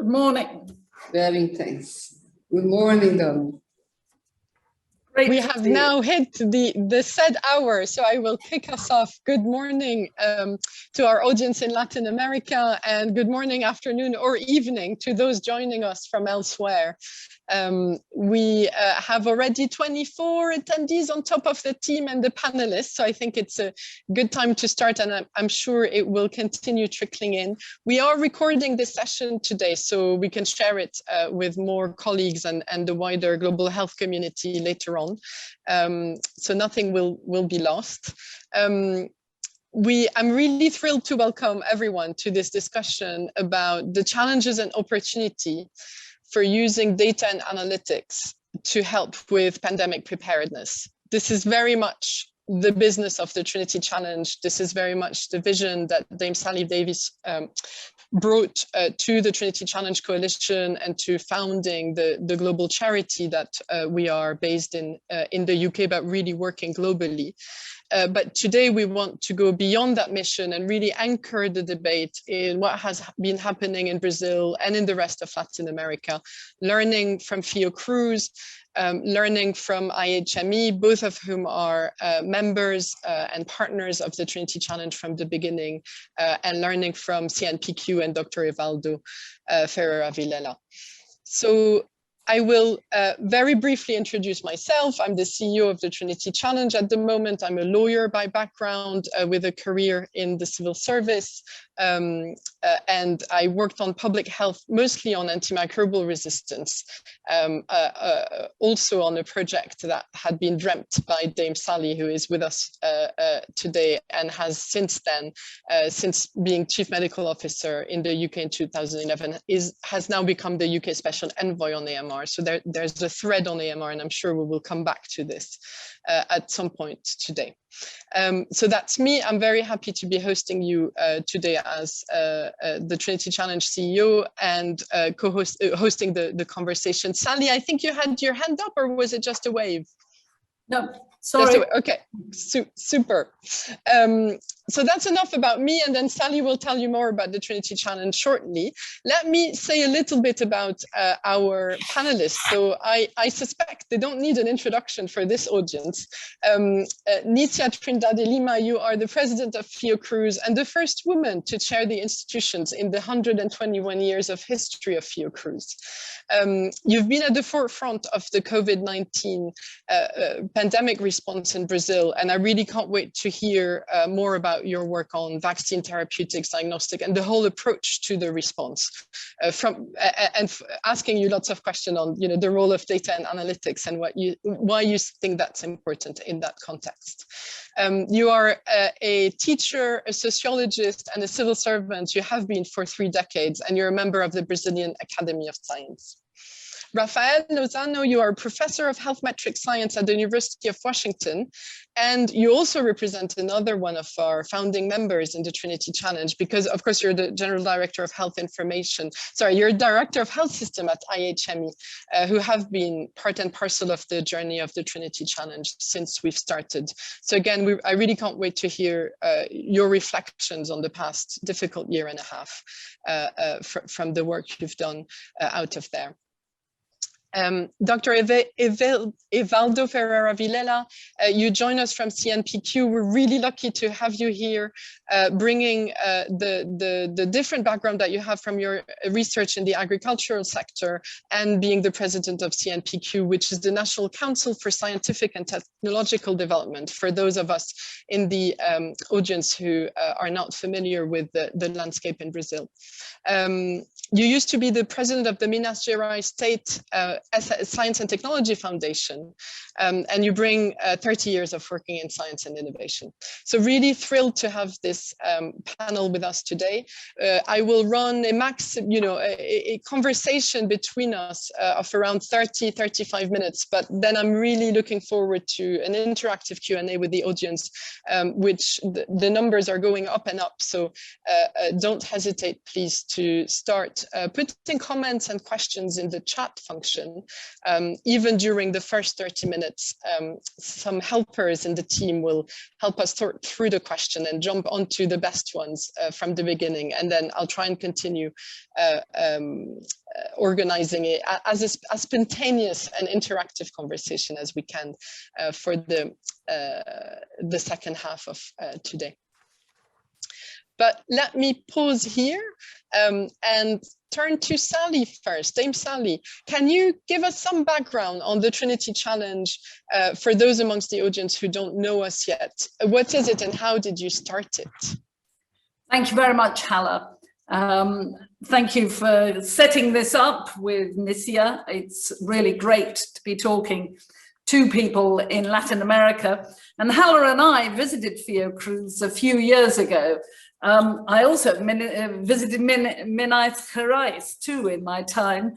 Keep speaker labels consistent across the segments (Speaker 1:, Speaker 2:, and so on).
Speaker 1: Good morning.
Speaker 2: Very intense. Good morning, Donna.
Speaker 3: We have now hit the said hour, so I will kick us off. Good morning to our audience in Latin America, and good morning, afternoon, or evening to those joining us from elsewhere. We have already 24 attendees on top of the team and the panelists, so I think it's a good time to start, and I'm sure it will continue trickling in. We are recording this session today, so we can share it with more colleagues and the wider global health community later on. So nothing will be lost. I'm really thrilled to welcome everyone to this discussion about the challenges and opportunity for using data and analytics to help with pandemic preparedness. This is very much the business of the Trinity Challenge. This is very much the vision that Dame Sally Davies brought to the Trinity Challenge Coalition and to founding the global charity that we are based in the UK, but really working globally. But today we want to go beyond that mission and really anchor the debate in what has been happening in Brazil and in the rest of Latin America, learning from Fiocruz, learning from IHME, both of whom are members and partners of the Trinity Challenge from the beginning, and learning from CNPq and Dr. Evaldo Vilela. So I will very briefly introduce myself. I'm the CEO of the Trinity Challenge at the moment. I'm a lawyer by background with a career in the civil service. And I worked on public health, mostly on antimicrobial resistance, also on a project that had been dreamt by Dame Sally, who is with us today and has since then, since being Chief Medical Officer in the UK in 2011, has now become the UK Special Envoy on AMR. So there's a thread on AMR, and I'm sure we will come back to this at some point today. So that's me. I'm very happy to be hosting you today as the Trinity Challenge CEO and hosting the conversation. Sally, I think you had your hand up, or was it just a wave?
Speaker 1: No, sorry.
Speaker 3: Okay, super. So that's enough about me, and then Sally will tell you more about the Trinity Challenge shortly. Let me say a little bit about our panelists. So I suspect they don't need an introduction for this audience. Nisia Trindade Lima, you are the president of Fiocruz and the first woman to chair the institutions in the 121 years of history of Fiocruz. You've been at the forefront of the COVID-19 pandemic response in Brazil, and I really can't wait to hear more about your work on vaccine therapeutics, diagnostic, and the whole approach to the response. And asking you lots of questions on, the role of data and analytics and why you think that's important in that context. You are a teacher, a sociologist, and a civil servant. You have been for 3 decades, and you're a member of the Brazilian Academy of Science. Rafael Lozano, you are a professor of health metric science at the University of Washington, and you also represent another one of our founding members in the Trinity Challenge, because of course you're the General Director of Health Information. Sorry, you're Director of Health System at IHME, who have been part and parcel of the journey of the Trinity Challenge since we've started. So again, I really can't wait to hear your reflections on the past difficult year and a half from the work you've done out of there. Dr. Evaldo Vilela, you join us from CNPq. We're really lucky to have you here, bringing the different background that you have from your research in the agricultural sector and being the president of CNPq, which is the National Council for Scientific and Technological Development, for those of us in the audience who are not familiar with the landscape in Brazil. You used to be the president of the Minas Gerais State Science and Technology Foundation, and you bring 30 years of working in science and innovation. So really thrilled to have this panel with us today. I will run a conversation between us of around 30-35 minutes, but then I'm really looking forward to an interactive Q&A with the audience, which the numbers are going up and up. So don't hesitate, please, to start about putting comments and questions in the chat function. Even during the first 30 minutes, some helpers in the team will help us sort through the question and jump onto the best ones from the beginning. And then I'll try and continue organizing it as a spontaneous and interactive conversation as we can for the second half of today. But let me pause here and turn to Sally first. Dame Sally, can you give us some background on the Trinity Challenge for those amongst the audience who don't know us yet? What is it and how did you start it?
Speaker 1: Thank you very much, Hala. Thank you for setting this up with Nisia. It's really great to be talking to people in Latin America. And Hala and I visited Fiocruz a few years ago. I also visited Minas Gerais too in my time.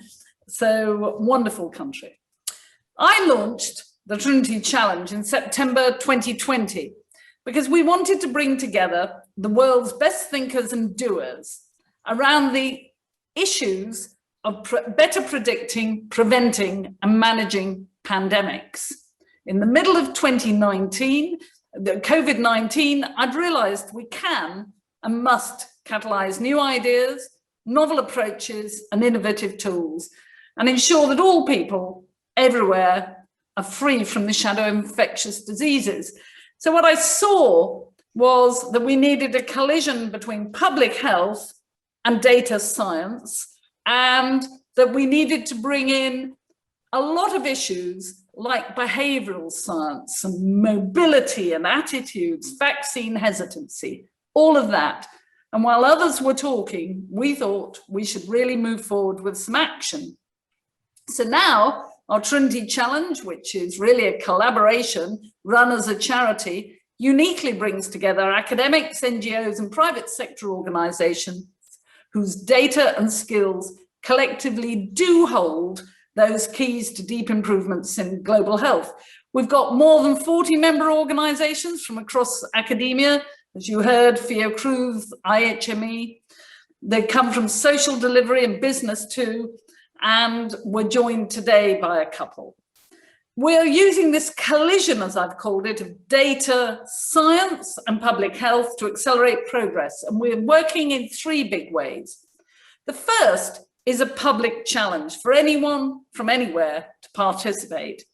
Speaker 1: So wonderful country. I launched the Trinity Challenge in September 2020 because we wanted to bring together the world's best thinkers and doers around the issues of better predicting, preventing, and managing pandemics. In the middle of 2019, the COVID-19, I'd realized we can and must catalyze new ideas, novel approaches, and innovative tools, and ensure that all people everywhere are free from the shadow of infectious diseases. So what I saw was that we needed a collision between public health and data science, and that we needed to bring in a lot of issues like behavioral science and mobility and attitudes, vaccine hesitancy, all of that. And while others were talking, we thought we should really move forward with some action. So now our Trinity Challenge, which is really a collaboration run as a charity, uniquely brings together academics, NGOs, and private sector organizations whose data and skills collectively do hold those keys to deep improvements in global health. We've got more than 40 member organizations from across academia. As you heard, Fiocruz, IHME, they come from social delivery and business too, and we're joined today by a couple. We're using this collision, as I've called it, of data science and public health to accelerate progress, and we're working in three big ways. The first is a public challenge for anyone from anywhere to participate.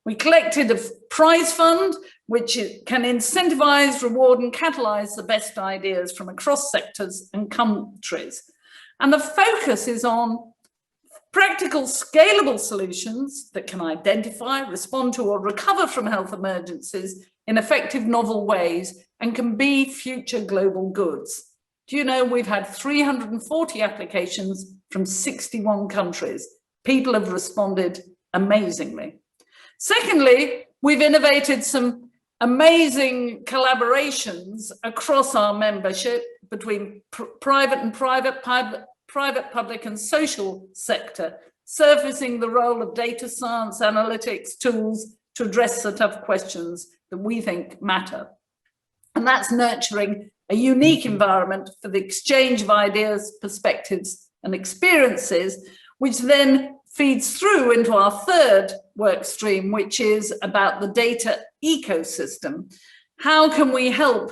Speaker 1: We collected a prize fund, which can incentivize, reward, and catalyze the best ideas from across sectors and countries. And the focus is on practical, scalable solutions that can identify, respond to, or recover from health emergencies in effective, novel ways and can be future global goods. Do you know we've had 340 applications from 61 countries? People have responded amazingly. Secondly, we've innovated some amazing collaborations across our membership between private, public and social sector, surfacing the role of data science, analytics, tools to address the tough questions that we think matter. And that's nurturing a unique environment for the exchange of ideas, perspectives, and experiences, which then feeds through into our third work stream, which is about the data ecosystem. How can we help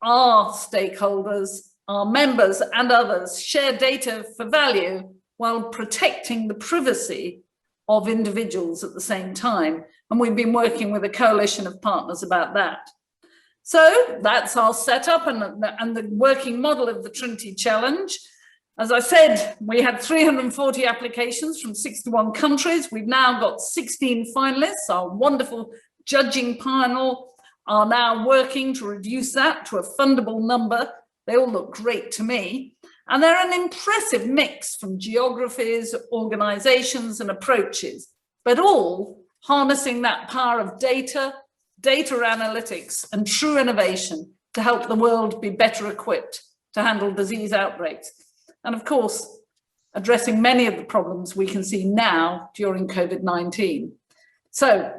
Speaker 1: our stakeholders, our members and others share data for value while protecting the privacy of individuals at the same time? And we've been working with a coalition of partners about that. So that's our setup and the working model of the Trinity Challenge. As I said, we had 340 applications from 61 countries. We've now got 16 finalists. Our wonderful judging panel are now working to reduce that to a fundable number. They all look great to me. And they're an impressive mix from geographies, organizations, and approaches, but all harnessing that power of data analytics, and true innovation to help the world be better equipped to handle disease outbreaks. And of course, addressing many of the problems we can see now during COVID-19. So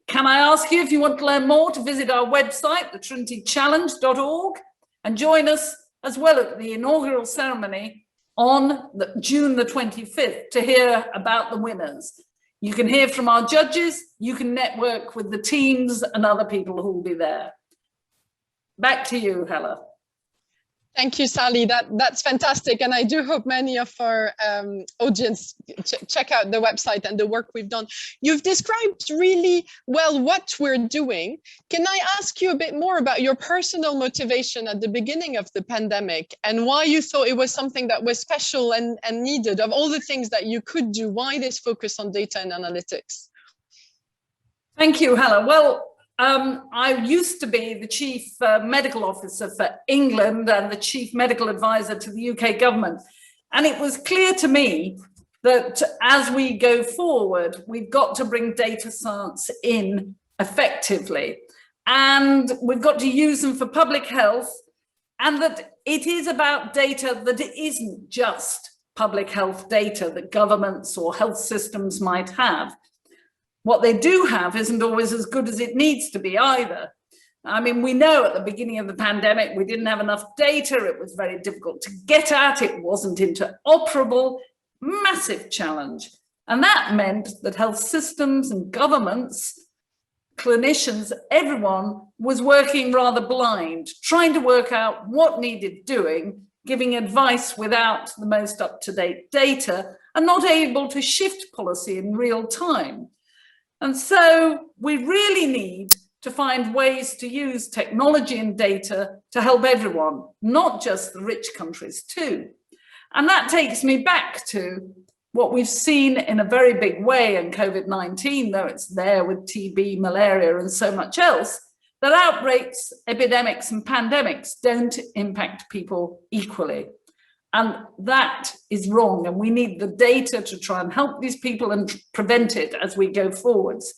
Speaker 1: can I ask you, if you want to learn more, to visit our website, thetrinitychallenge.org, and join us as well at the inaugural ceremony on June the 25th to hear about the winners. You can hear from our judges, you can network with the teams and other people who will be there. Back to you, Hala.
Speaker 3: Thank you, Sally. That's fantastic. And I do hope many of our audience check out the website and the work we've done. You've described really well what we're doing. Can I ask you a bit more about your personal motivation at the beginning of the pandemic and why you thought it was something that was special and needed? Of all the things that you could do, why this focus on data and analytics?
Speaker 1: Thank you, Hala. Well, I used to be the chief medical officer for England and the chief medical advisor to the UK government. And it was clear to me that as we go forward, we've got to bring data science in effectively. And we've got to use them for public health, and that it is about data that it isn't just public health data that governments or health systems might have. What they do have isn't always as good as it needs to be either. I mean, we know at the beginning of the pandemic, we didn't have enough data. It was very difficult to get at. It wasn't interoperable, massive challenge. And that meant that health systems and governments, clinicians, everyone was working rather blind, trying to work out what needed doing, giving advice without the most up-to-date data, and not able to shift policy in real time. And so we really need to find ways to use technology and data to help everyone, not just the rich countries too. And that takes me back to what we've seen in a very big way in COVID-19, though it's there with TB, malaria, and so much else, that outbreaks, epidemics, and pandemics don't impact people equally. And that is wrong. And we need the data to try and help these people and prevent it as we go forwards.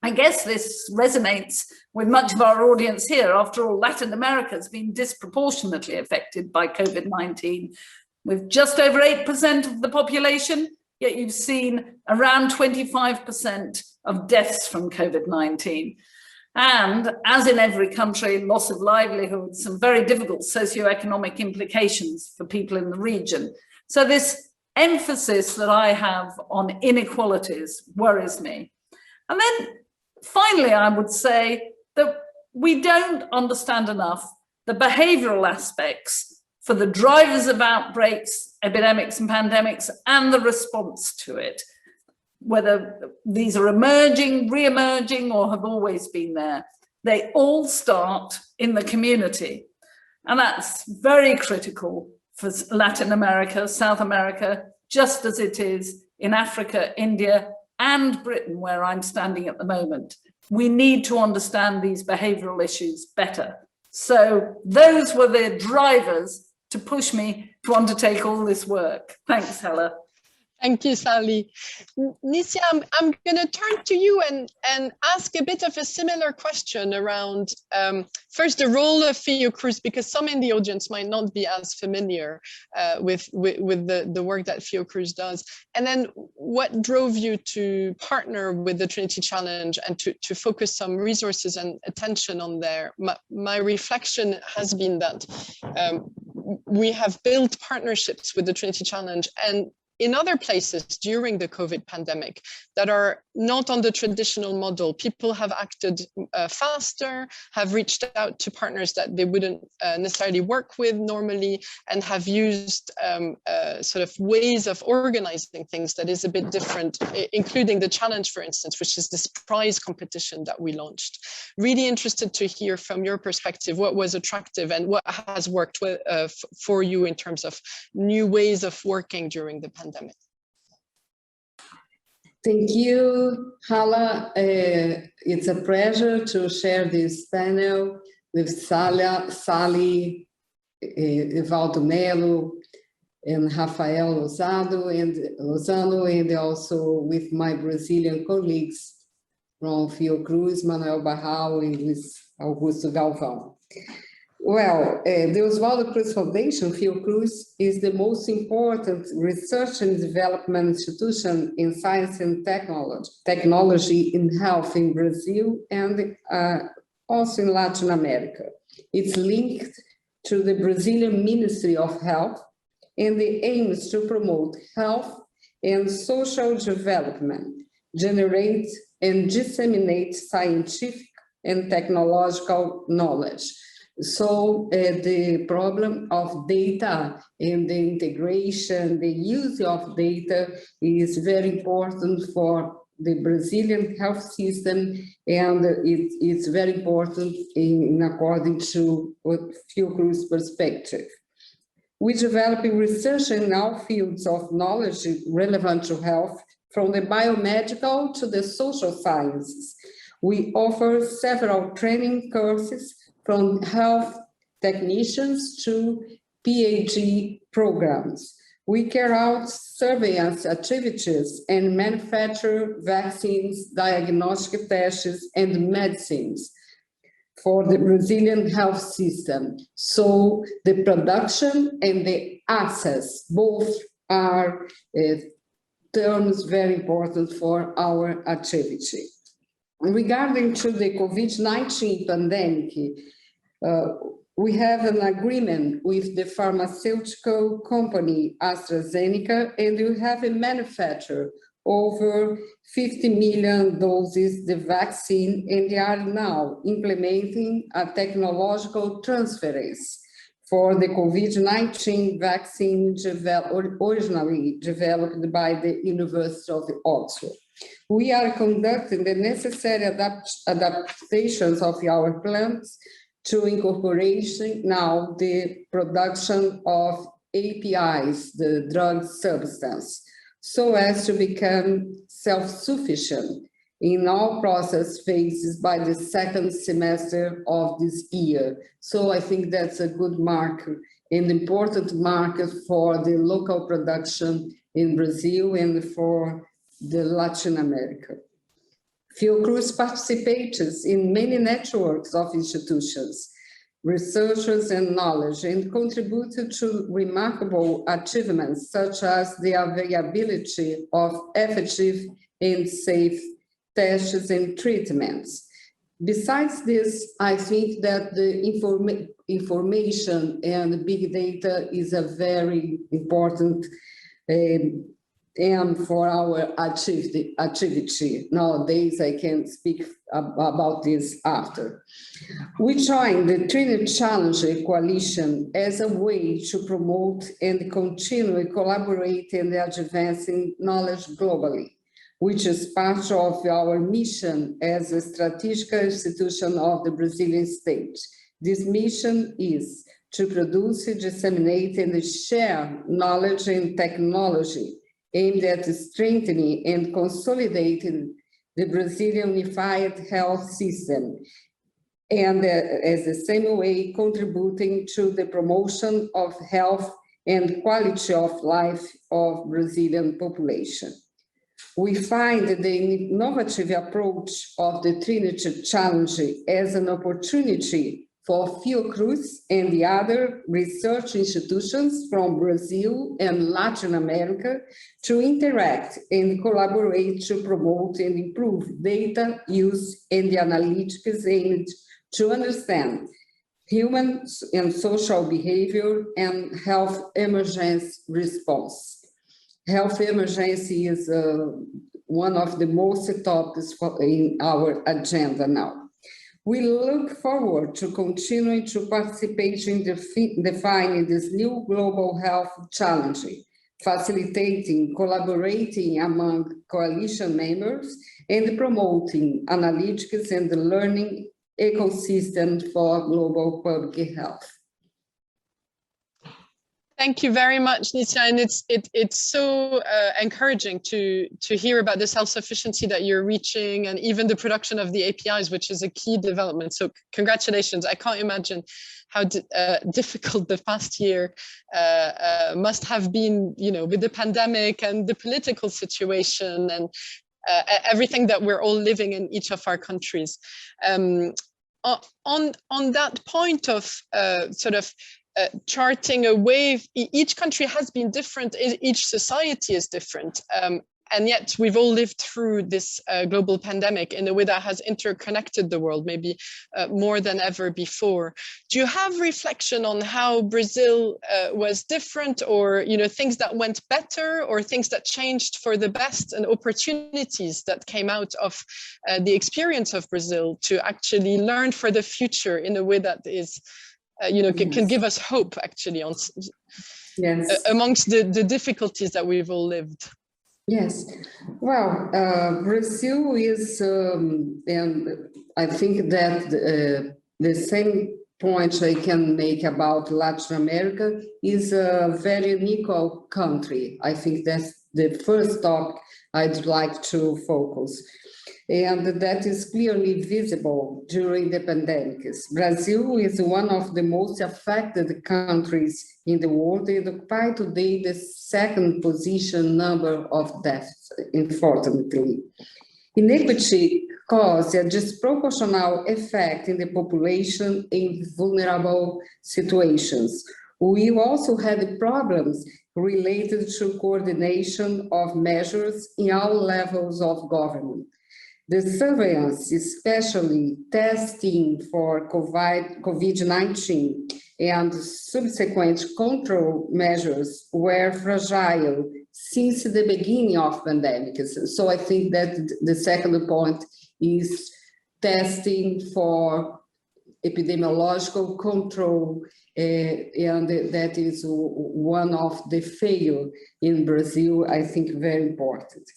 Speaker 1: I guess this resonates with much of our audience here. After all, Latin America has been disproportionately affected by COVID-19, with just over 8% of the population, yet you've seen around 25% of deaths from COVID-19. And as in every country, loss of livelihood, some very difficult socioeconomic implications for people in the region. So this emphasis that I have on inequalities worries me. And then finally, I would say that we don't understand enough the behavioral aspects for the drivers of outbreaks, epidemics and pandemics, and the response to it, whether these are emerging, re-emerging, or have always been there. They all start in the community. And that's very critical for Latin America, South America, just as it is in Africa, India, and Britain, where I'm standing at the moment. We need to understand these behavioral issues better. So those were the drivers to push me to undertake all this work. Thanks, Hala.
Speaker 3: Thank you, Sally. Nisia, I'm going to turn to you and ask a bit of a similar question around, first, the role of Fiocruz, because some in the audience might not be as familiar with the work that Fiocruz does. And then what drove you to partner with the Trinity Challenge and to focus some resources and attention on there? My reflection has been that we have built partnerships with the Trinity Challenge and in other places during the COVID pandemic that are not on the traditional model. People have acted faster, have reached out to partners that they wouldn't necessarily work with normally, and have used sort of ways of organizing things that is a bit different, including the challenge, for instance, which is this prize competition that we launched. Really interested to hear from your perspective what was attractive and what has worked for you in terms of new ways of working during the pandemic.
Speaker 2: Thank you, Hala. It's a pleasure to share this panel with Sally, Evaldo Vilela, and Rafael Lozano, and also with my Brazilian colleagues from Fiocruz, Manoel Barral, and Luis Augusto Galvão. Well, the Oswaldo Cruz Foundation, Fiocruz, is the important research and development institution in science and technology in health in Brazil and also in Latin America. It's linked to the Brazilian Ministry of Health and the aim is to promote health and social development, generate and disseminate scientific and technological knowledge. So the problem of data and the integration, the use of data is very important for the Brazilian health system, and it's very important in according to Fiocruz perspective. We develop research in all fields of knowledge relevant to health, from the biomedical to the social sciences. We offer several training courses from health technicians to PhD programs. We carry out surveillance activities and manufacture vaccines, diagnostic tests, and medicines for the Brazilian health system. So the production and the access, both are terms very important for our activity. Regarding to the COVID-19 pandemic, we have an agreement with the pharmaceutical company AstraZeneca, and we have a manufacturer over 50 million doses the vaccine, and they are now implementing a technological transference for the COVID-19 vaccine originally developed by the University of Oxford. We are conducting the necessary adaptations of our plants to incorporation now the production of APIs, the drug substance, so as to become self-sufficient in all process phases by the second semester of this year. So I think that's a good marker, an important market for the local production in Brazil and for the Latin America. Fiocruz participates in many networks of institutions, researchers and knowledge, and contributed to remarkable achievements such as the availability of effective and safe tests and treatments. Besides this, I think that the information and big data is a very important aim for our activity. Nowadays, I can speak about this after. We joined the Trinity Challenge Coalition as a way to promote and continue collaborate in the advancing knowledge globally, which is part of our mission as a strategic institution of the Brazilian state. This mission is to produce, disseminate, and share knowledge and technology aimed at strengthening and consolidating the Brazilian unified health system, and as the same way contributing to the promotion of health and quality of life of Brazilian population. We find the innovative approach of the Trinity Challenge as an opportunity for Fiocruz and the other research institutions from Brazil and Latin America to interact and collaborate to promote and improve data use and the analytics aimed to understand human and social behavior and health emergency response. Health emergency is one of the most topics in our agenda now. We look forward to continuing to participate in defining this new global health challenge, facilitating, collaborating among coalition members, and promoting analytics and the learning ecosystem for global public health.
Speaker 3: Thank you very much, Nisia, and it's so encouraging to hear about the self-sufficiency that you're reaching, and even the production of the APIs, which is a key development. So congratulations. I can't imagine how difficult the past year must have been, you know, with the pandemic and the political situation and everything that we're all living in each of our countries. On that point of charting a way, each country has been different, each society is different. And yet we've all lived through this global pandemic in a way that has interconnected the world, maybe more than ever before. Do you have reflection on how Brazil was different, or things that went better, or things that changed for the best, and opportunities that came out of the experience of Brazil to actually learn for the future in a way that is, can give us hope actually on amongst the difficulties that we've all lived?
Speaker 2: Yes, well, Brazil is, and I think that the same point I can make about Latin America is a very unequal country. I think that's the first topic I'd like to focus. And that is clearly visible during the pandemics. Brazil is one of the most affected countries in the world and occupies today the second position number of deaths, unfortunately. Inequity causes a disproportional effect in the population in vulnerable situations. We also had problems related to coordination of measures in all levels of government. The surveillance, especially testing for COVID-19 and subsequent control measures, were fragile since the beginning of pandemics. So I think that the second point is testing for epidemiological control, and that is one of the failures in Brazil, I think very important.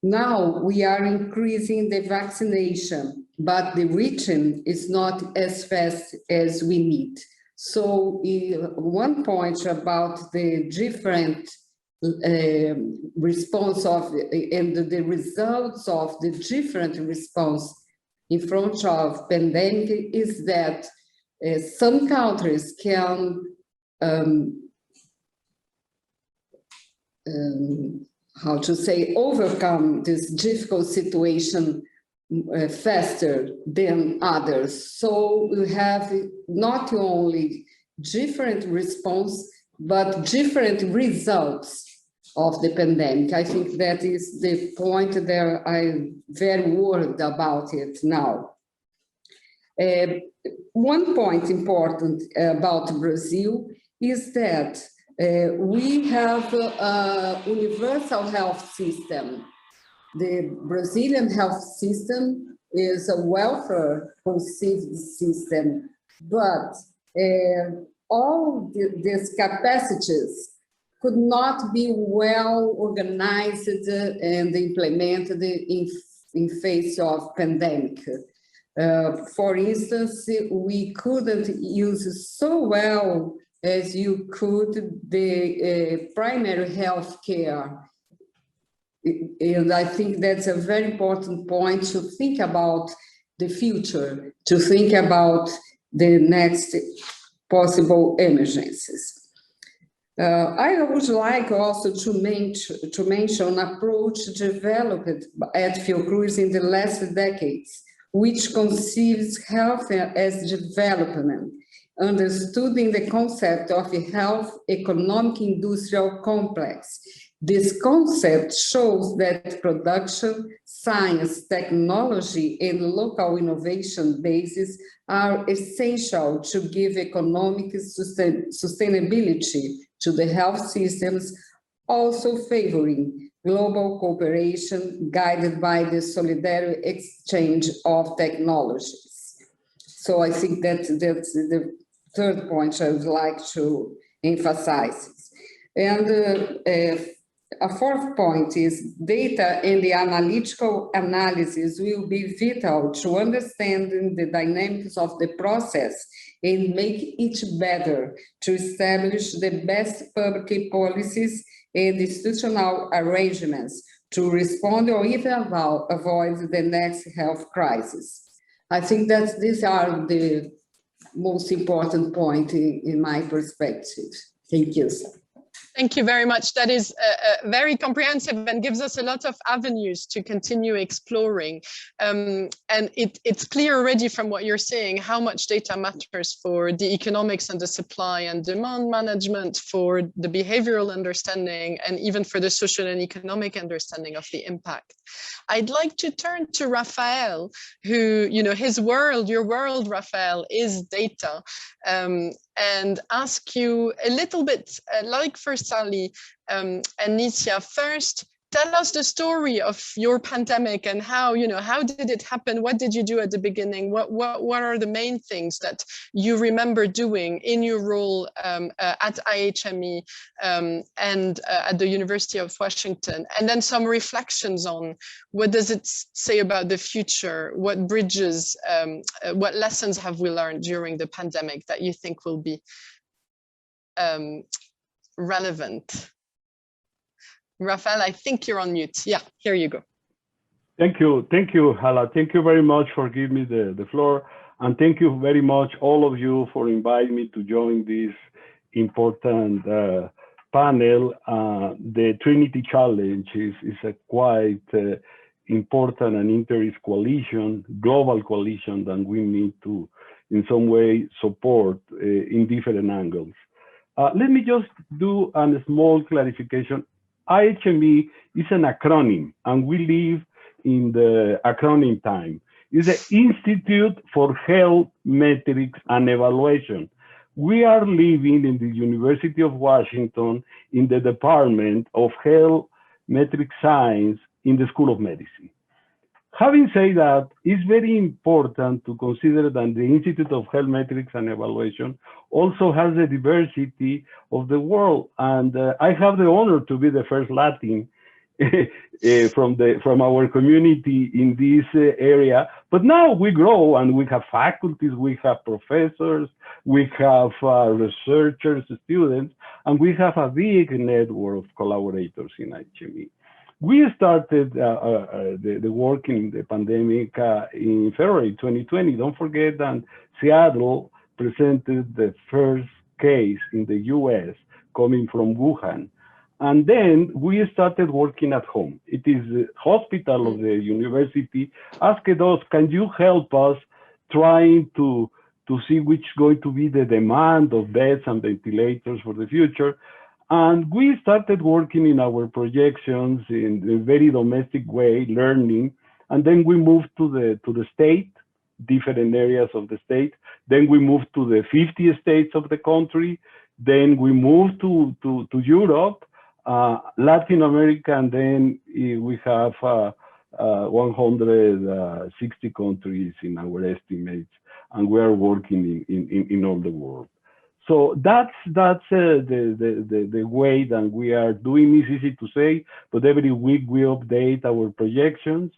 Speaker 2: Now we are increasing the vaccination, but the reaching is not as fast as we need. So one point about the different response of and the results of the different response in front of pandemic is that some countries can overcome this difficult situation faster than others. So we have not only different response, but different results of the pandemic. I think that is the point that I'm very worried about it now. One point important about Brazil is that we have a universal health system. The Brazilian health system is a welfare conceived system, but all these capacities could not be well organized and implemented in face of pandemic. For instance, we couldn't use so well as you could the primary health care. And I think that's a very important point to think about the future, to think about the next possible emergencies. I would like also to mention an approach developed at Fiocruz in the last decades, which conceives health as development, understanding the concept of a health economic industrial complex. This concept shows that production, science, technology, and local innovation bases are essential to give economic sustainability to the health systems, also favoring global cooperation guided by the solidarity exchange of technologies. So I think that's the third point I would like to emphasize. And a fourth point is data and the analytical analysis will be vital to understanding the dynamics of the process and make it better to establish the best public policies and institutional arrangements to respond or even avoid the next health crisis. I think that these are the most important points in my perspective. Thank you.
Speaker 3: Thank you very much. That is very comprehensive and gives us a lot of avenues to continue exploring. And it's clear already from what you're saying how much data matters for the economics and the supply and demand management, for the behavioral understanding, and even for the social and economic understanding of the impact. I'd like to turn to Rafael, who, you know, his world, your world, Rafael, is data. And ask you a little bit, like for Sally and Nisia, first, tell us the story of your pandemic and how, you know, how did it happen? What did you do at the beginning? What are the main things that you remember doing in your role at IHME and at the University of Washington? And then some reflections on what does it say about the future? What bridges, what lessons have we learned during the pandemic that you think will be relevant? Rafael, I think you're on mute. Yeah, here you go.
Speaker 4: Thank you, Hala. Thank you very much for giving me the floor. And thank you very much, all of you, for inviting me to join this important panel. The Trinity Challenge is a quite important and interest coalition, global coalition that we need to, in some way, support in different angles. Let me just do a small clarification. IHME is an acronym, and we live in the acronym time. It's the Institute for Health Metrics and Evaluation. We are living in the University of Washington in the Department of Health Metric Science in the School of Medicine. Having said that, it's very important to consider that the Institute of Health Metrics and Evaluation also has the diversity of the world. And I have the honor to be the first Latin from our community in this area. But now we grow and we have faculties, we have professors, we have researchers, students, and we have a big network of collaborators in IHME. We started the work in the pandemic in February 2020. Don't forget that Seattle presented the first case in the US coming from Wuhan. And then we started working at home. It is the hospital of the university asked us, can you help us trying to see which is going to be the demand of beds and ventilators for the future? And we started working in our projections in a very domestic way, learning. And then we moved to the state, different areas of the state. Then we moved to the 50 states of the country. Then we moved to Europe, Latin America, and then we have 160 countries in our estimates, and we are working in all the world. So that's the way that we are doing. It's easy to say, but every week we update our projections,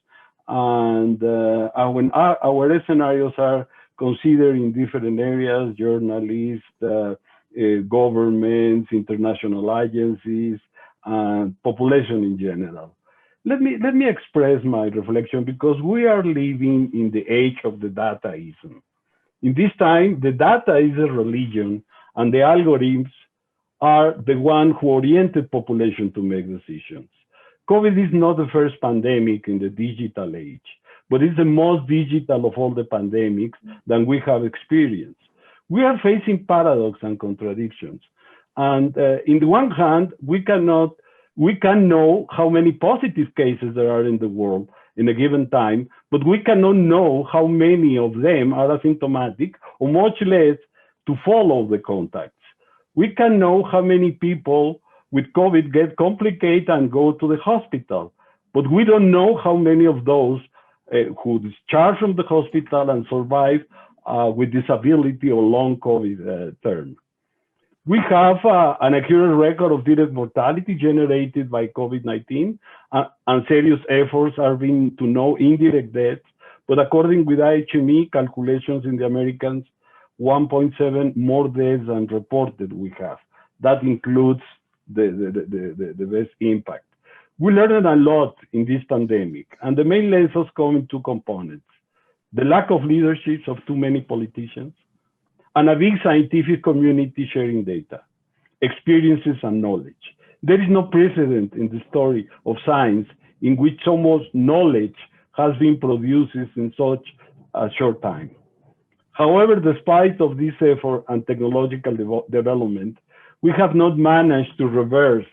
Speaker 4: and our scenarios are considered in different areas: journalists, governments, international agencies, and population in general. Let me express my reflection, because we are living in the age of the dataism. In this time, the data is a religion, and the algorithms are the one who oriented population to make decisions. COVID is not the first pandemic in the digital age, but it's the most digital of all the pandemics that we have experienced. We are facing paradox and contradictions. And in the one hand, we can know how many positive cases there are in the world in a given time, but we cannot know how many of them are asymptomatic, or much less to follow the contacts. We can know how many people with COVID get complicated and go to the hospital, but we don't know how many of those who discharge from the hospital and survive with disability or long COVID term. We have an accurate record of direct mortality generated by COVID-19, and serious efforts are being to know indirect deaths, but according with IHME calculations in the Americans, 1.7 more deaths than reported we have. That includes the best impact. We learned a lot in this pandemic, and the main lessons come in two components: the lack of leadership of too many politicians, and a big scientific community sharing data. experiences, and knowledge. There is no precedent in the story of science in which so much knowledge has been produced in such a short time. However, despite of this effort and technological development, we have not managed to reverse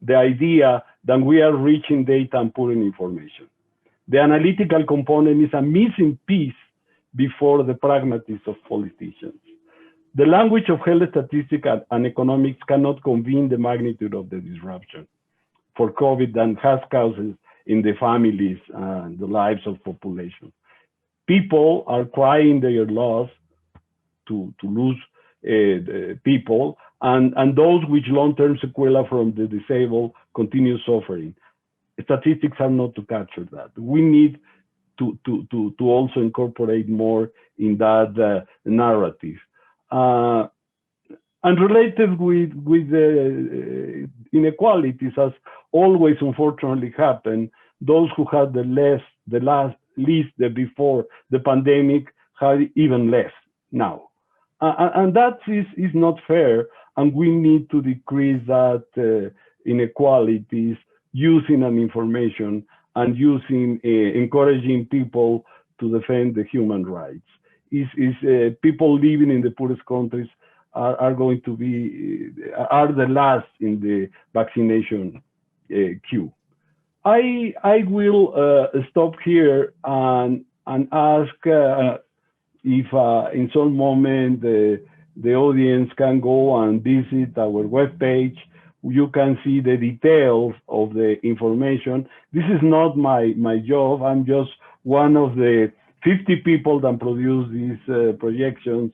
Speaker 4: the idea that we are rich in data and poor in information. The analytical component is a missing piece before the pragmatism of politicians. The language of health statistics and economics cannot convey the magnitude of the disruption for COVID that has caused in the families and the lives of population. People are crying their loss to lose people, and those with long-term sequelae from the disabled continue suffering. Statistics are not to capture that. We need to also incorporate more in that narrative. And related with the inequalities, as always unfortunately happen, those who had the least before the pandemic had even less now. And that is not fair, and we need to decrease that inequalities using an information and using encouraging people to defend the human rights. People living in the poorest countries are going to be the last in the vaccination queue. I will stop here and ask if in some moment the audience can go and visit our webpage. You can see the details of the information. This is not my job. I'm just one of the 50 people that produce these projections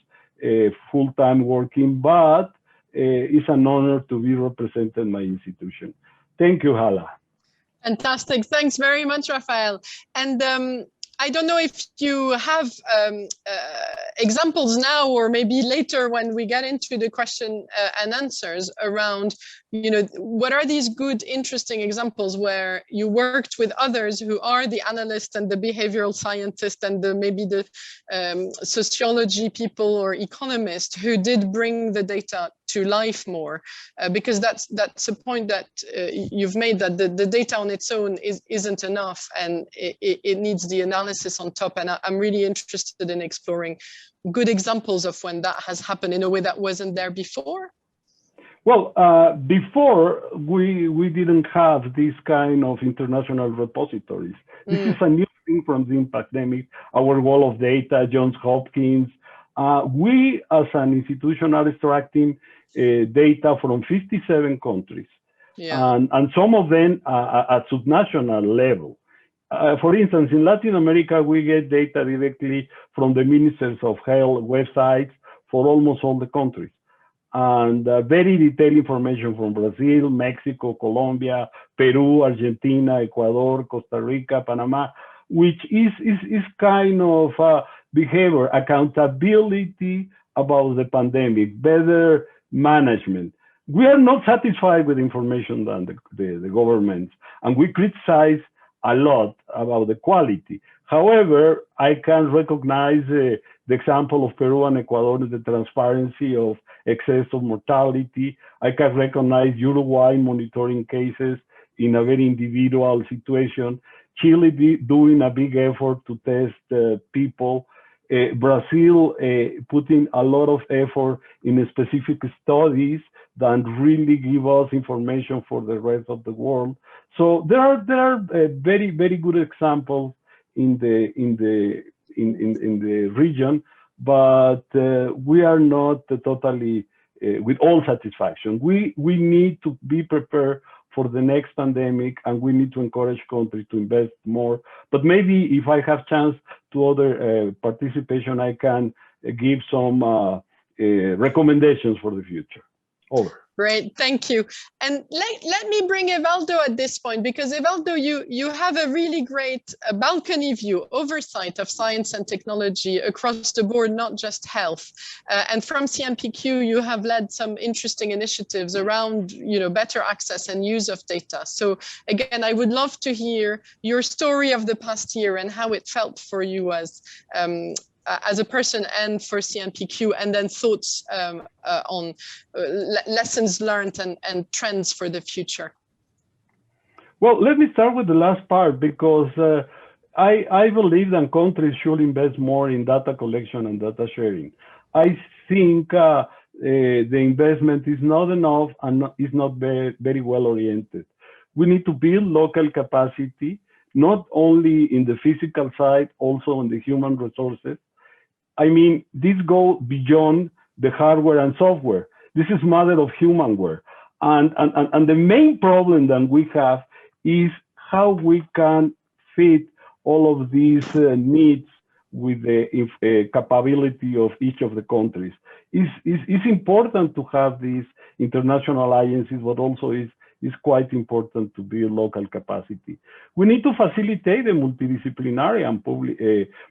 Speaker 4: full-time working, but it's an honor to be representing my institution. Thank you, Hala.
Speaker 3: Fantastic. Thanks very much, Rafael. And I don't know if you have examples now or maybe later when we get into the question and answers around, what are these good, interesting examples where you worked with others who are the analysts and the behavioral scientists and maybe the sociology people or economists who did bring the data to life more, because that's a point that you've made, that the data on its own isn't enough, and it needs the analysis on top. And I'm really interested in exploring good examples of when that has happened in a way that wasn't there before.
Speaker 4: Well, before we didn't have this kind of international repositories. This is a new thing from the pandemic. Our wall of data, Johns Hopkins. We as an institution are extracting data from 57 countries, and some of them at subnational level. For instance, in Latin America, we get data directly from the ministers of health websites for almost all the countries. And very detailed information from Brazil, Mexico, Colombia, Peru, Argentina, Ecuador, Costa Rica, Panama, which is kind of behavior, accountability about the pandemic, better management. We are not satisfied with information than the governments, and we criticize a lot about the quality. However, I can recognize the example of Peru and Ecuador, the transparency of excess of mortality. I can recognize Uruguay monitoring cases in a very individual situation. Chile doing a big effort to test people. Brazil putting a lot of effort in specific studies that really give us information for the rest of the world. So there are very, very good examples in the region, but we are not totally with all satisfaction. We need to be prepared for the next pandemic, and we need to encourage countries to invest more. But maybe if I have chance to other participation, I can give some recommendations for the future. Over.
Speaker 3: Great, thank you. And let me bring Evaldo at this point, because Evaldo, you have a really great balcony view, oversight of science and technology across the board, not just health. And from CMPQ, you have led some interesting initiatives around, better access and use of data. So again, I would love to hear your story of the past year and how it felt for you as as a person and for CNPq, and then thoughts on lessons learned and trends for the future.
Speaker 4: Well, let me start with the last part, because I believe that countries should invest more in data collection and data sharing. I think the investment is not enough and is not very well oriented. We need to build local capacity, not only in the physical side, also on the human resources. I mean, this goes beyond the hardware and software. This is matter of humanware. And the main problem that we have is how we can fit all of these needs with the capability of each of the countries. It's important to have these international agencies, but also is quite important to build local capacity. We need to facilitate a multidisciplinary and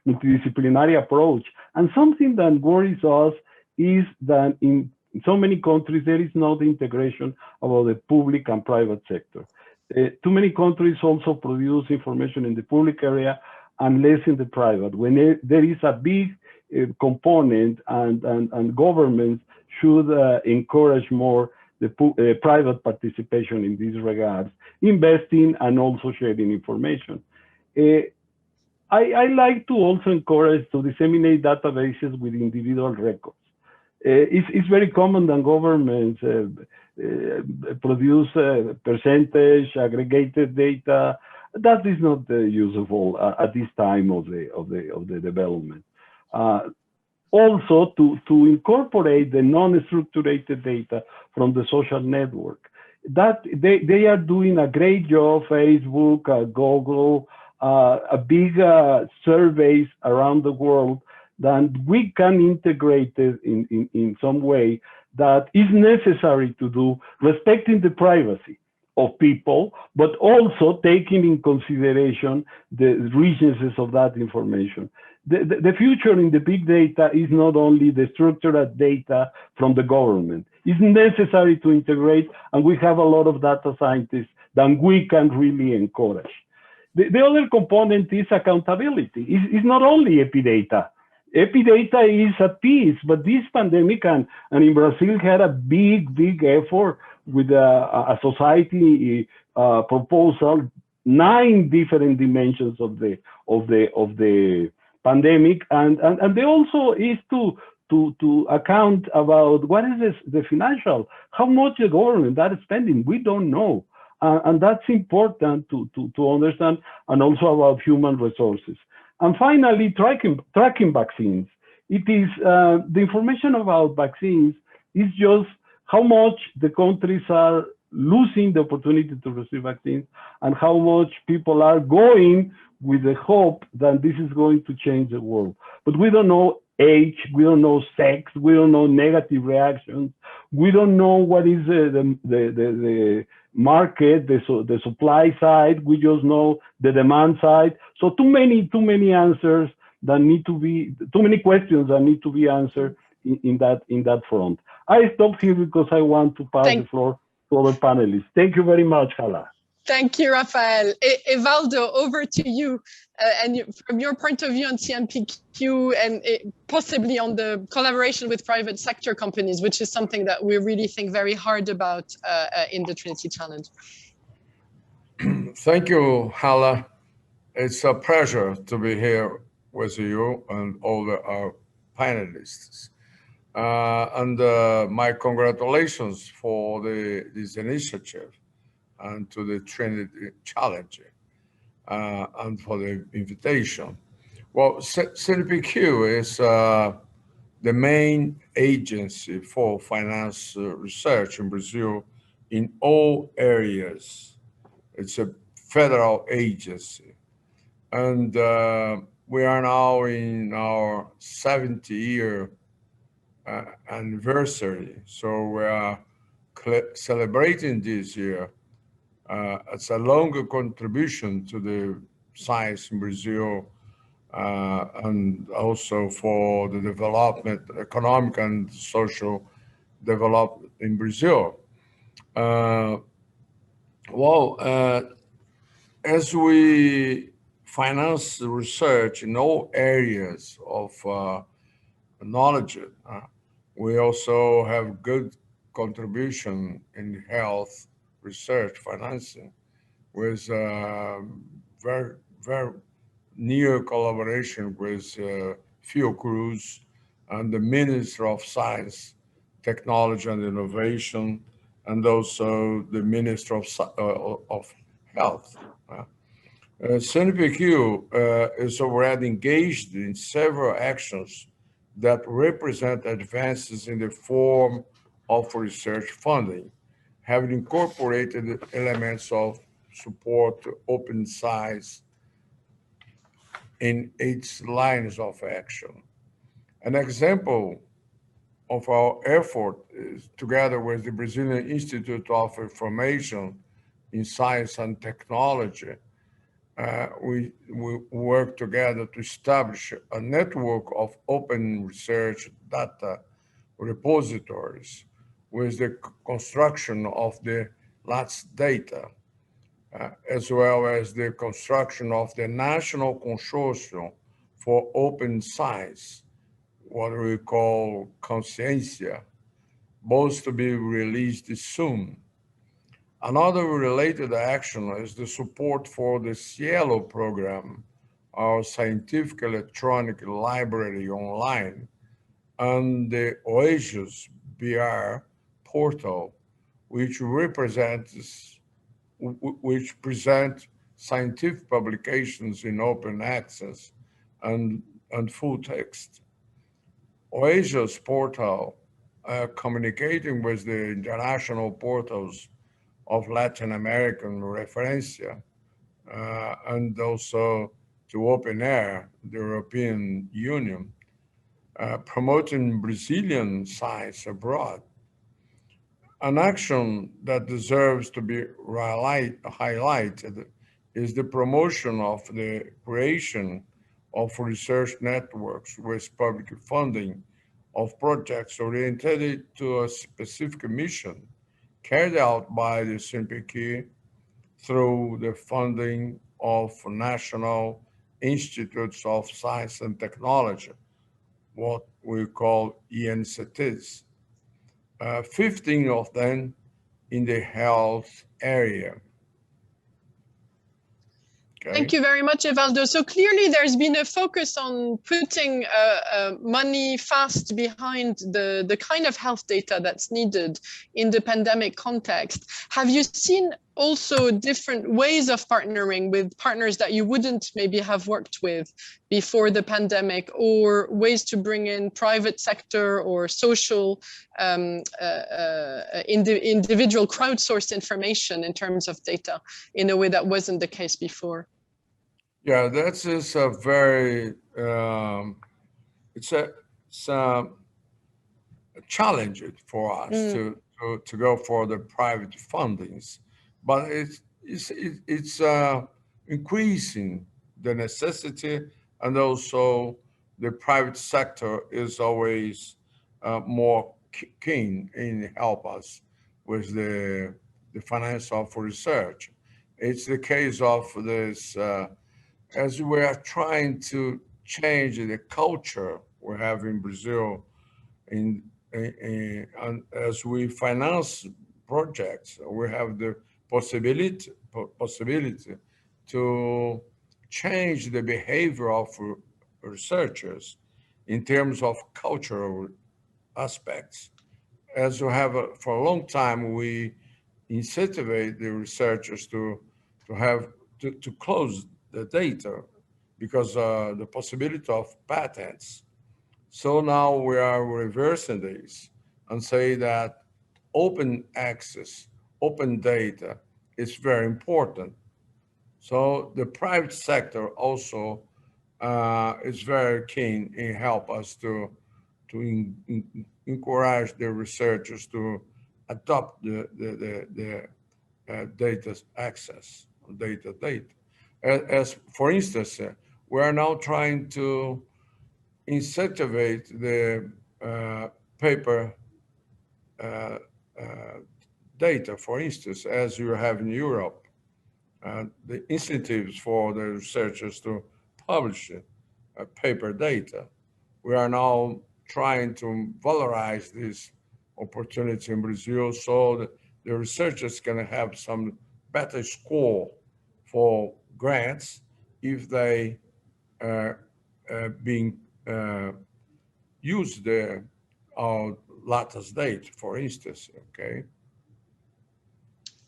Speaker 4: multidisciplinary approach. And something that worries us is that in so many countries, there is no integration about the public and private sector. Too many countries also produce information in the public area and less in the private. When there is a big component, and governments should encourage more the private participation in these regards, investing and also sharing information. I like to also encourage to disseminate databases with individual records. It's very common that governments produce percentage aggregated data. That is not useful at this time of the development. Also, to incorporate the non-structured data from the social network. That they are doing a great job. Facebook, Google, a big surveys around the world that we can integrate it in some way that is necessary to do, respecting the privacy of people, but also taking in consideration the richnesses of that information. The future in the big data is not only the structured data from the government. It's necessary to integrate, and we have a lot of data scientists that we can really encourage. The other component is accountability. It's not only epidata. Epidata is a piece, but this pandemic and in Brazil had a big effort with a society proposal, 9 different dimensions of the pandemic, and they also is to account about what is the financial, how much the government that is spending. We don't know, and that's important to understand, and also about human resources. And finally, tracking vaccines. It is the information about vaccines is just how much the countries are losing the opportunity to receive vaccines, and how much people are going with the hope that this is going to change the world. But we don't know age, we don't know sex, we don't know negative reactions, we don't know what is the market, the supply side, we just know the demand side. So too many answers that need to be, too many questions that need to be answered in that front. I stop here because I want to pass the floor to other panelists. Thank you very much, Hala.
Speaker 3: Thank you, Rafael. Evaldo, over to you. And from your point of view on CNPq and possibly on the collaboration with private sector companies, which is something that we really think very hard about in the Trinity Challenge.
Speaker 5: Thank you, Hala. It's a pleasure to be here with you and all our panelists. And my congratulations for this initiative and to the Trinity Challenge and for the invitation. Well, CNPq is the main agency for finance research in Brazil in all areas. It's a federal agency. And we are now in our 70-year anniversary. So we are celebrating this year. It's a longer contribution to the science in Brazil and also for the development, economic and social development in Brazil. As we finance research in all areas of knowledge. We also have good contribution in health research financing with very, very near collaboration with Fiocruz and the Minister of Science, Technology and Innovation, and also the Minister of Health. CNPq is already engaged in several actions that represent advances in the form of research funding, having incorporated elements of support to open science in its lines of action. An example of our effort is together with the Brazilian Institute of Information in Science and Technology. We work together to establish a network of open research data repositories with the construction of the LATS data, as well as the construction of the National Consortium for Open Science, what we call Consciência, both to be released soon. Another related action is the support for the Cielo program, our scientific electronic library online, and the Oasis BR portal, which present scientific publications in open access and full text. Oasis portal, communicating with the international portals of Latin American referencia, and also to Open Air, the European Union, promoting Brazilian science abroad. An action that deserves to be highlighted is the promotion of the creation of research networks with public funding of projects oriented to a specific mission carried out by the CNPq through the funding of National Institutes of Science and Technology, what we call INCTs, 15 of them in the health area. Okay.
Speaker 3: Thank you very much, Evaldo. So clearly there's been a focus on putting money fast behind the kind of health data that's needed in the pandemic context. Have you seen also different ways of partnering with partners that you wouldn't maybe have worked with before the pandemic, or ways to bring in private sector or social individual crowdsourced information in terms of data in a way that wasn't the case before?
Speaker 5: Yeah, that's just a very, it's a challenge for us to go for the private fundings, but it's increasing the necessity, and also the private sector is always more keen in help us with the finance of research. It's the case of this, as we are trying to change the culture we have in Brazil, as we finance projects, we have the possibility to change the behavior of researchers in terms of cultural aspects. As we have for a long time, we incentivize the researchers to close the data because the possibility of patents. So now we are reversing this and say that open access, open data is very important. So the private sector also is very keen in help us to encourage the researchers to adopt the data access, data. As for instance, we are now trying to incentivize the paper data, for instance, as you have in Europe. the incentives for the researchers to publish paper data. We are now trying to valorize this opportunity in Brazil so that the researchers can have some better score for grants if they being use the latest date, for instance, okay?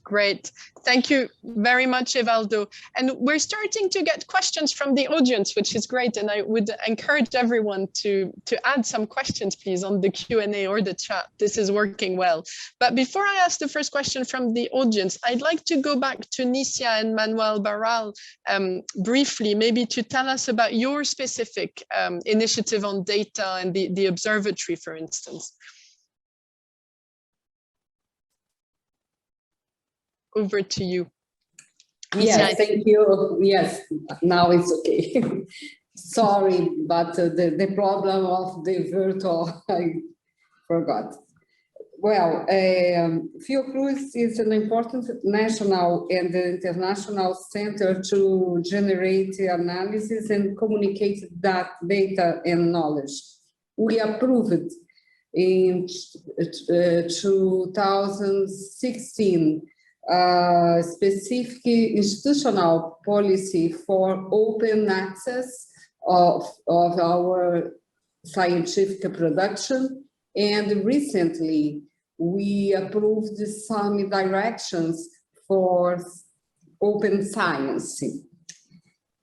Speaker 3: Great. Thank you very much, Evaldo. And we're starting to get questions from the audience, which is great. And I would encourage everyone to add some questions, please, on the Q&A or the chat. This is working well. But before I ask the first question from the audience, I'd like to go back to Nísia and Manoel Barral briefly, maybe to tell us about your specific initiative on data and the observatory, for instance. Over to you.
Speaker 2: Yes, thank you. Yes, now it's okay. Sorry, but the problem of the virtual, I forgot. Well, Fiocruz is an important national and international center to generate analysis and communicate that data and knowledge. We approved in 2016 specific institutional policy for open access of our scientific production, and recently we approved some directions for open science.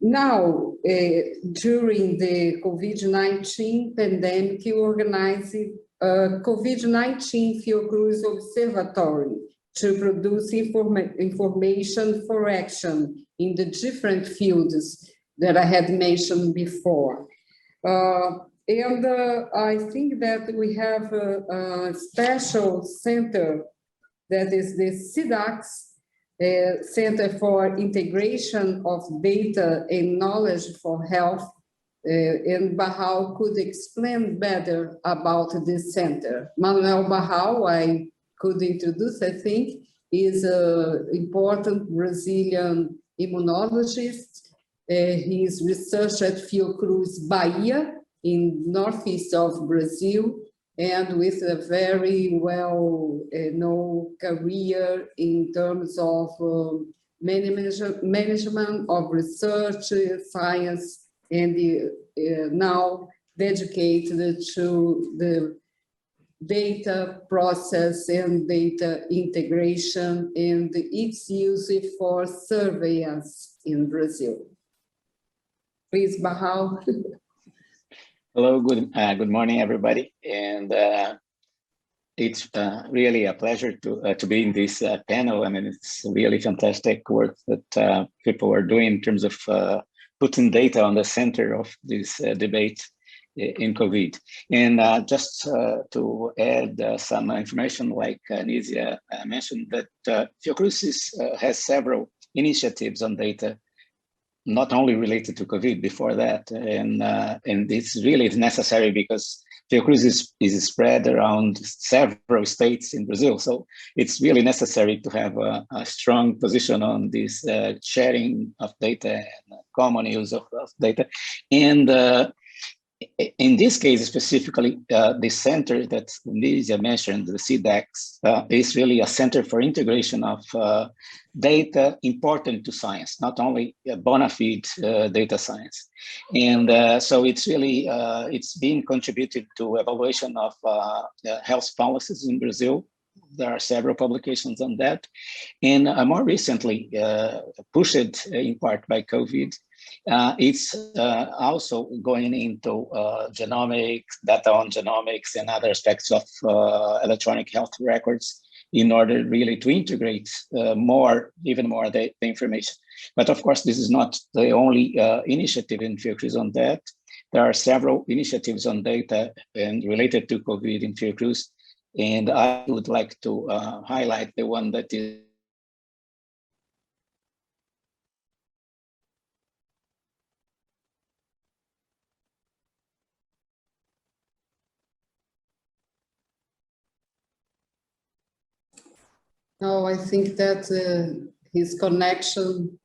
Speaker 2: Now, during the COVID-19 pandemic, we organized a COVID-19 Fiocruz Observatory to produce information for action in the different fields that I had mentioned before. And I think that we have a special center that is the CIDAX, Center for Integration of Data and Knowledge for Health, and Barral could explain better about this center. Manoel Barral, I could introduce, I think, is an important Brazilian immunologist. He's researched at Fiocruz, Bahia, in northeast of Brazil, and with a very well-known career in terms of management of research, science, and now dedicated to the data process and data integration and its use for surveillance in Brazil. Please, Barral.
Speaker 6: Hello, good morning, everybody. And it's really a pleasure to be in this panel. I mean, it's really fantastic work that people are doing in terms of putting data on the center of this debate in COVID. And just to add some information, like Nisia mentioned, that Fiocruz has several initiatives on data, not only related to COVID before that. And it's really necessary because Fiocruz is spread around several states in Brazil. So it's really necessary to have a strong position on this sharing of data and common use of data. And in this case, specifically, the center that Nísia mentioned, the CIDAX, is really a center for integration of data important to science, not only bona fide data science. And so it's really, it's being contributed to evaluation of health policies in Brazil. There are several publications on that. And more recently, pushed in part by COVID, it's also going into genomics, data on genomics and other aspects of electronic health records in order really to integrate even more the information. But of course, this is not the only initiative in Fiocruz on that. There are several initiatives on data and related to COVID in Fiocruz. And I would like to highlight the one that is
Speaker 2: No, I think that his connection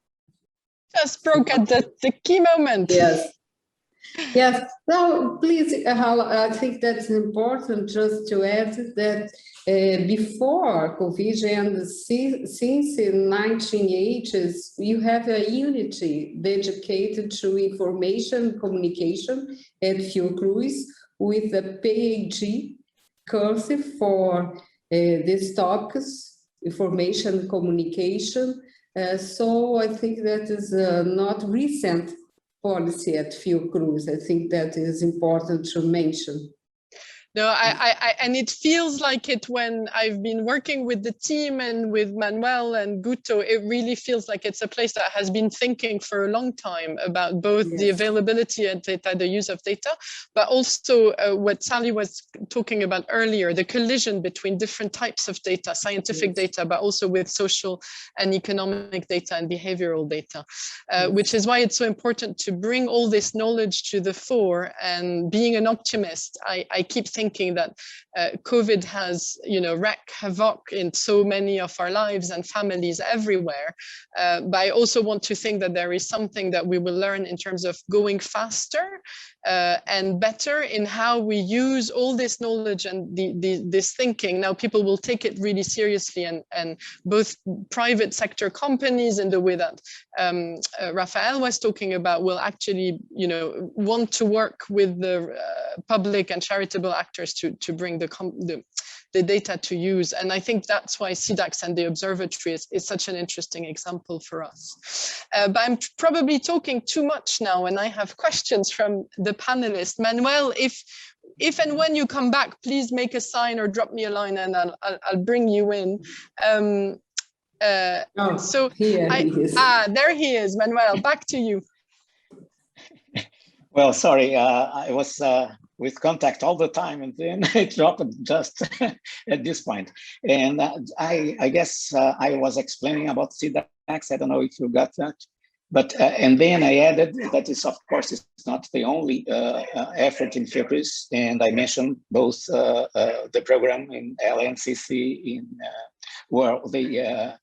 Speaker 3: Just broke at the key moment.
Speaker 2: Yes. Yes. Now, please, Hala, I think that's important just to add that before COVID and since the 1980s, you have a unity dedicated to information communication at Fiocruz with a PhD course for these topics, information communication. So I think that is not recent policy at Fiocruz. I think that is important to mention.
Speaker 3: No, and it feels like it when I've been working with the team and with Manuel and Guto, it really feels like it's a place that has been thinking for a long time about both the availability of data, the use of data, but also what Sally was talking about earlier, the collision between different types of data, scientific data, but also with social and economic data and behavioral data, which is why it's so important to bring all this knowledge to the fore. And being an optimist, I keep thinking that COVID has, wreaked havoc in so many of our lives and families everywhere. But I also want to think that there is something that we will learn in terms of going faster and better in how we use all this knowledge and this thinking. Now people will take it really seriously, and both private sector companies in the way that Rafael was talking about will actually, want to work with the public and charitable actors to bring the data to use. And I think that's why CDAX and the observatory is such an interesting example for us. But I'm probably talking too much now, and I have questions from the panelists. Manuel, if and when you come back, please make a sign or drop me a line and I'll bring you in. So
Speaker 2: here he is.
Speaker 3: There he is, Manuel, back to you.
Speaker 6: Well, sorry, I was with contact all the time, and then it dropped just at this point. And I guess I was explaining about CDAX. I don't know if you got that. But and then I added that is, of course, it's not the only effort in Fiocruz. And I mentioned both the program in LNCC in where the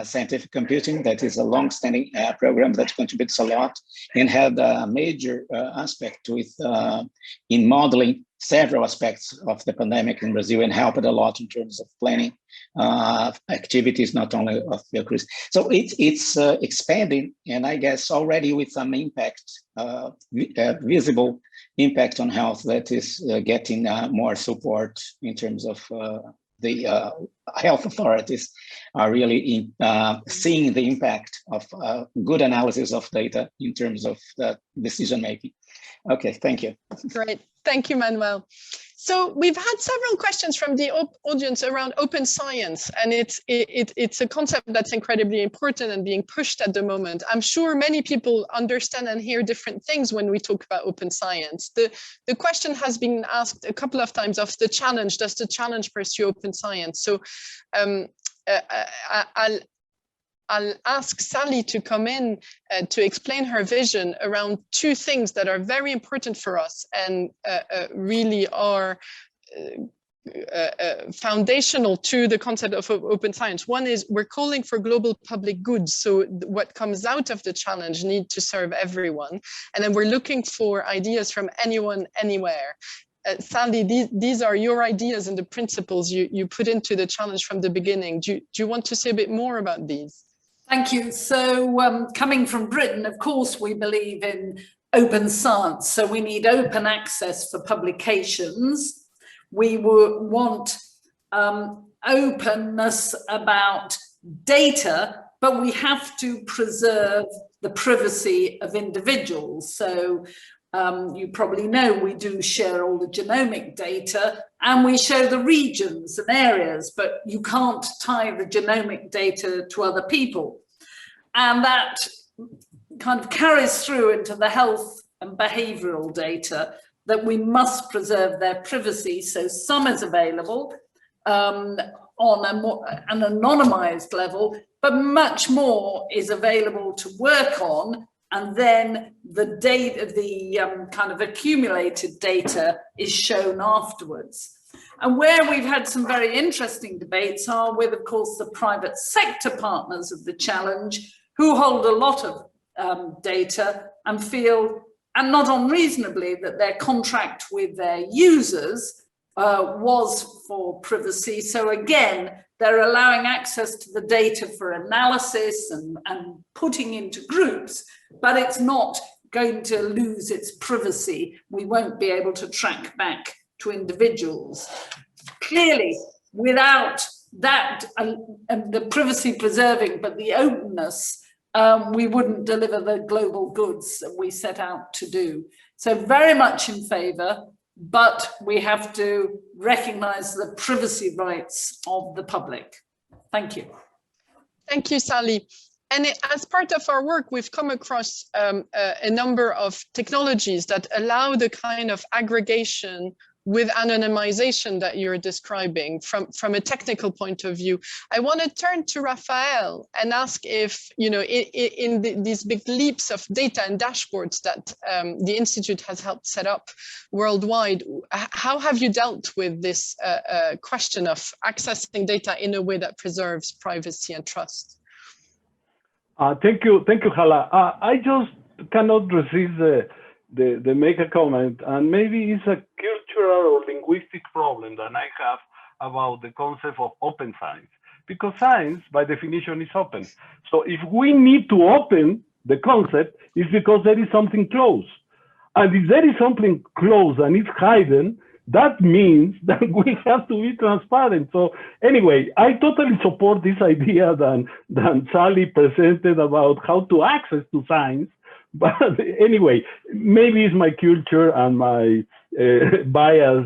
Speaker 6: scientific computing, that is a long-standing program that contributes a lot and had a major aspect with in modeling several aspects of the pandemic in Brazil and helped a lot in terms of planning activities, not only of Fiocruz. So it's expanding, and I guess already with some impact, visible impact on health that is getting more support in terms of the health authorities are really seeing the impact of good analysis of data in terms of decision making. Okay, thank you.
Speaker 3: Great, thank you, Manuel. So we've had several questions from the audience around open science, and it's a concept that's incredibly important and being pushed at the moment. I'm sure many people understand and hear different things when we talk about open science. The question has been asked a couple of times of the challenge. Does the challenge pursue open science? So I'll ask Sally to come in to explain her vision around two things that are very important for us and really are foundational to the concept of open science. One is we're calling for global public goods. So what comes out of the challenge need to serve everyone. And then we're looking for ideas from anyone, anywhere. Sally, these are your ideas and the principles you put into the challenge from the beginning. Do you want to say a bit more about these?
Speaker 1: Thank you. So coming from Britain, of course, we believe in open science. So we need open access for publications. We want openness about data, but we have to preserve the privacy of individuals. So you probably know we do share all the genomic data and we show the regions and areas, but you can't tie the genomic data to other people. And that kind of carries through into the health and behavioral data, that we must preserve their privacy. So some is available on an anonymized level, but much more is available to work on. And then the data, the kind of accumulated data is shown afterwards. And where we've had some very interesting debates are with, of course, the private sector partners of the challenge, who hold a lot of data and feel, and not unreasonably, that their contract with their users was for privacy. So again, they're allowing access to the data for analysis and putting into groups, but it's not going to lose its privacy. We won't be able to track back to individuals. Clearly, without that, the privacy preserving, but the openness, we wouldn't deliver the global goods that we set out to do. So very much in favor, but we have to recognize the privacy rights of the public. Thank you.
Speaker 3: Thank you, Sally. And as part of our work, we've come across a number of technologies that allow the kind of aggregation with anonymization that you're describing from a technical point of view. I want to turn to Rafael and ask if, you know, these big leaps of data and dashboards that the Institute has helped set up worldwide, how have you dealt with this question of accessing data in a way that preserves privacy and trust?
Speaker 4: Thank you, Hala. I just cannot resist the make a comment, and maybe it's a cultural or linguistic problem that I have about the concept of open science, because science by definition is open. So if we need to open the concept, it's because there is something close. And if there is something close and it's hidden, that means that we have to be transparent. So anyway, I totally support this idea that Sally presented about how to access to science. But anyway, maybe it's my culture and my bias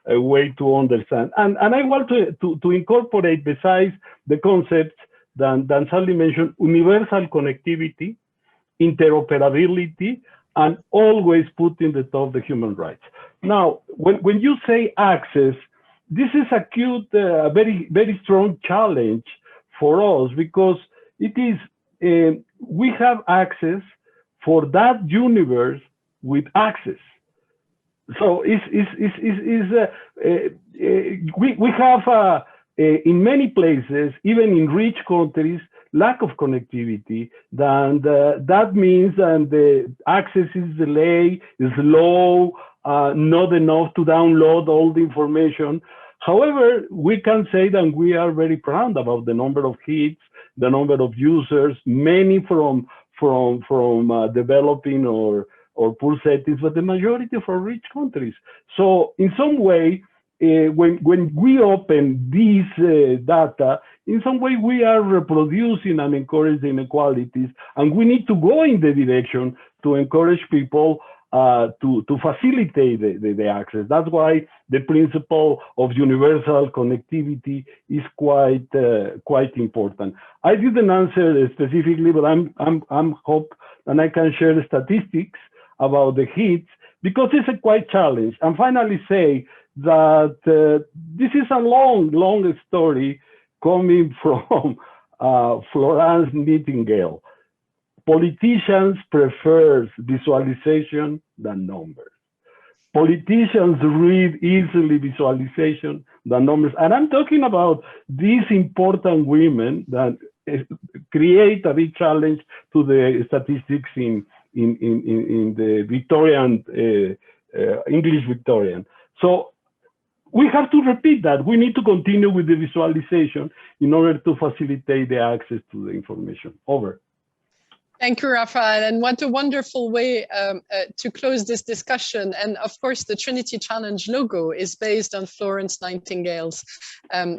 Speaker 4: way to understand. And I want to incorporate, besides the concepts that Sally mentioned, universal connectivity, interoperability, and always put in the top the human rights. Now, when you say access, this is a very, very strong challenge for us, because it is, we have access for that universe with access. So we have in many places, even in rich countries, lack of connectivity. That means that the access is delayed, is low, not enough to download all the information. However, we can say that we are very proud about the number of hits, the number of users, many from developing or poor settings, but the majority for rich countries. So in some way, when we open this data, in some way we are reproducing and encouraging inequalities, and we need to go in the direction to encourage people to facilitate the access. That's why the principle of universal connectivity is quite important. I didn't answer specifically, but I'm hope and I can share the statistics about the hits, because it's a quite challenge. And finally say that this is a long story coming from Florence Nightingale. Politicians prefer visualization than numbers. Politicians read easily visualization than numbers. And I'm talking about these important women that create a big challenge to the statistics in the Victorian, English Victorian. So we have to repeat that. We need to continue with the visualization in order to facilitate the access to the information. Over.
Speaker 3: Thank you, Rafael. And what a wonderful way to close this discussion. And of course, the Trinity Challenge logo is based on Florence Nightingale's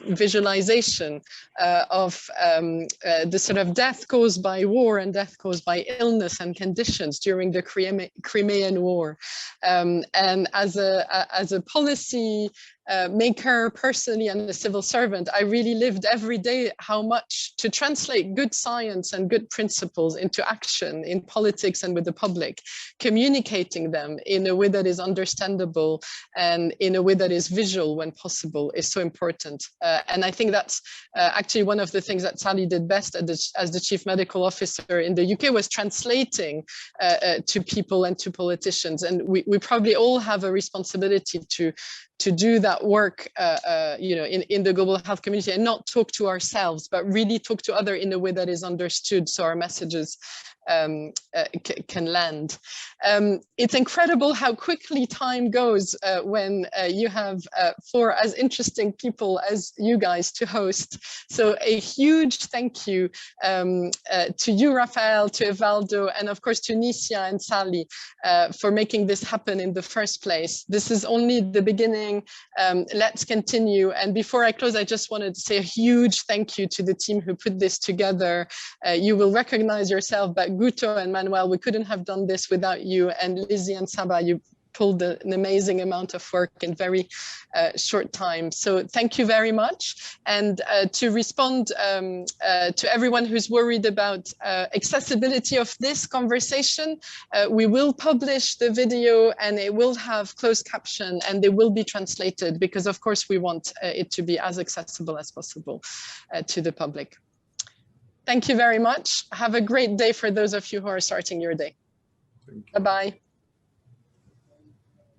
Speaker 3: visualization of the sort of death caused by war and death caused by illness and conditions during the Crimean War. And as a policy maker personally and a civil servant, I really lived every day how much to translate good science and good principles into action in politics and with the public, communicating them in a way that is understandable and in a way that is visual when possible is so important. And I think that's actually one of the things that Sally did best as the chief medical officer in the UK, was translating to people and to politicians. And we probably all have a responsibility to do that work, you know, in the global health community, and not talk to ourselves, but really talk to others in a way that is understood, so our messages can land. It's incredible how quickly time goes when you have 4 as interesting people as you guys to host. So a huge thank you to you, Rafael, to Evaldo, and of course to Nisia and Sally for making this happen in the first place. This is only the beginning. Let's continue. And before I close, I just wanted to say a huge thank you to the team who put this together. You will recognize yourself, but Guto and Manoel, we couldn't have done this without you. And Lizzie and Saba, you pulled an amazing amount of work in very short time. So thank you very much. And to respond to everyone who's worried about accessibility of this conversation, we will publish the video and it will have closed caption and they will be translated because of course we want it to be as accessible as possible to the public. Thank you very much. Have a great day for those of you who are starting your day. Bye-bye.